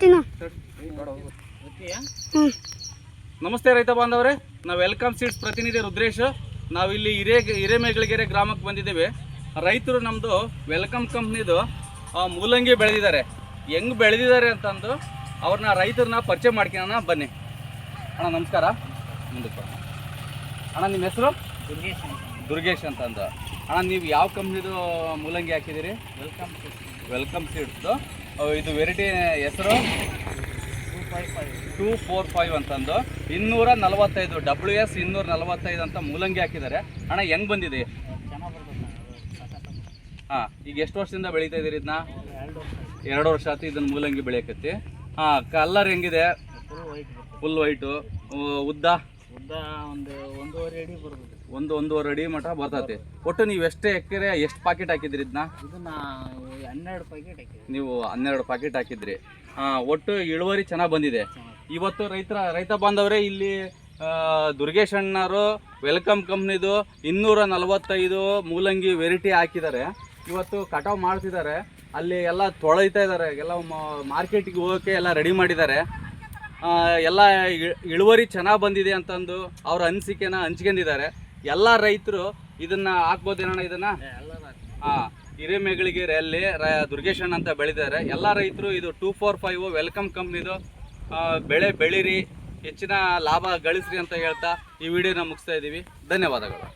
ತಟ್ಟಿನ. ನಮಸ್ತೆ ರೈತ ಬಾಂಧವರೇ, ನಾವು ವೆಲ್ಕಮ್ ಸೀಡ್ಸ್ ಪ್ರತಿನಿಧಿ ರುದ್ರೇಶ್. ನಾವಿಲ್ಲಿ ಹಿರೇಮೇಗಳಗೆರೆ ಗ್ರಾಮಕ್ಕೆ ಬಂದಿದ್ದೇವೆ. ರೈತರು ನಮ್ಮದು ವೆಲ್ಕಮ್ ಕಂಪ್ನಿದು ಮೂಲಂಗಿ ಬೆಳೆದಿದ್ದಾರೆ. ಹೆಂಗೆ ಬೆಳೆದಿದ್ದಾರೆ ಅಂತಂದು ರೈತರನ್ನ ಪರಿಚಯ ಮಾಡ್ಕೊಳ್ಳೋಣ ಬನ್ನಿ. ಅಣ್ಣ ನಮಸ್ಕಾರ. ಮುಂದಕ್ಕೆ ಅಣ್ಣ, ನಿಮ್ಮ ಹೆಸರು? ದುರ್ಗೇಶ್ ಅಂತಂದು. ಅಣ್ಣ, ನೀವು ಯಾವ ಕಂಪ್ನಿದು ಮೂಲಂಗಿ ಹಾಕಿದ್ದೀರಿ? ವೆಲ್ಕಮ್ ಸೀಡ್ಸ್ದು. ಇದು ವೆರೈಟಿ ಹೆಸರು 245 ಅಂತಂದು 245 WS 245 ಅಂತ ಮೂಲಂಗಿ ಹಾಕಿದ್ದಾರೆ. ಅಣ್ಣ, ಹೆಂಗೆ ಬಂದಿದೆ? ಹಾಂ, ಈಗ ಎಷ್ಟು ವರ್ಷದಿಂದ ಬೆಳೀತಾ ಇದ್ದೀರಿ ಇದನ್ನ? 2 ವರ್ಷ ಆಯ್ತು ಇದನ್ನ ಮೂಲಂಗಿ ಬೆಳೆಯಕತ್ತಿ. ಹಾಂ, ಕಲ್ಲರ್ ಹೆಂಗಿದೆ? Full white. ಉದ್ದ ಒಂದೂವರೆ ಅಡಿ ಮಟ್ಟ ಬರ್ತೈತಿ. ಒಟ್ಟು ನೀವು ಎಷ್ಟು ಎಕರೆ ಎಷ್ಟು ಪಾಕೆಟ್ ಹಾಕಿದ್ರಿ ಇದನ್ನ? 12 ಪ್ಯಾಕೆಟ್ ಹಾಕಿದ್ರಿ. ನೀವು 12 ಪ್ಯಾಕೆಟ್ ಹಾಕಿದ್ರಿ. ಒಟ್ಟು ಇಳುವರಿ ಚೆನ್ನಾಗಿ ಬಂದಿದೆ. ಇವತ್ತು ರೈತ ಬಾಂಧವರೇ, ಇಲ್ಲಿ ದುರ್ಗೇಶ್ ಅಣ್ಣರು ವೆಲ್ಕಮ್ ಕಂಪ್ನಿದು 245 ಮೂಲಂಗಿ ವೆರೈಟಿ ಹಾಕಿದ್ದಾರೆ. ಇವತ್ತು ಕಟಾವು ಮಾಡ್ತಿದ್ದಾರೆ. ಅಲ್ಲಿ ಎಲ್ಲ ತೊಳೆಯ್ತಾ ಇದ್ದಾರೆ. ಎಲ್ಲ ಮಾರ್ಕೆಟಿಗೆ ಹೋಗೋಕ್ಕೆ ಎಲ್ಲ ರೆಡಿ ಮಾಡಿದ್ದಾರೆ. ಎಲ್ಲ ಇಳುವರಿ ಚೆನ್ನಾಗಿ ಬಂದಿದೆ ಅಂತಂದು ಅವ್ರ ಅನಿಸಿಕೆನ ಹಂಚ್ಕೊಂಡಿದ್ದಾರೆ. ಎಲ್ಲ ರೈತರು ಇದನ್ನ ಹಾಕ್ಬೋದೇನಣ್ಣ? ಇದನ್ನ ಹಿರೇಮೇಗಳಿಗೆರೆಯಲ್ಲಿ ದುರ್ಗೇಶ್ ಅಣ್ಣ ಅಂತ ಬೆಳೆದಿದ್ದಾರೆ. ಎಲ್ಲ ರೈತರು ಇದು 245 ವೆಲ್ಕಮ್ ಕಂಪ್ನಿದು ಬೆಳೆ ಬೆಳೀರಿ, ಹೆಚ್ಚಿನ ಲಾಭ ಗಳಿಸ್ರಿ ಅಂತ ಹೇಳ್ತಾ ಈ ವಿಡಿಯೋನ ಮುಗಿಸ್ತಾ ಇದ್ದೀವಿ. ಧನ್ಯವಾದಗಳು.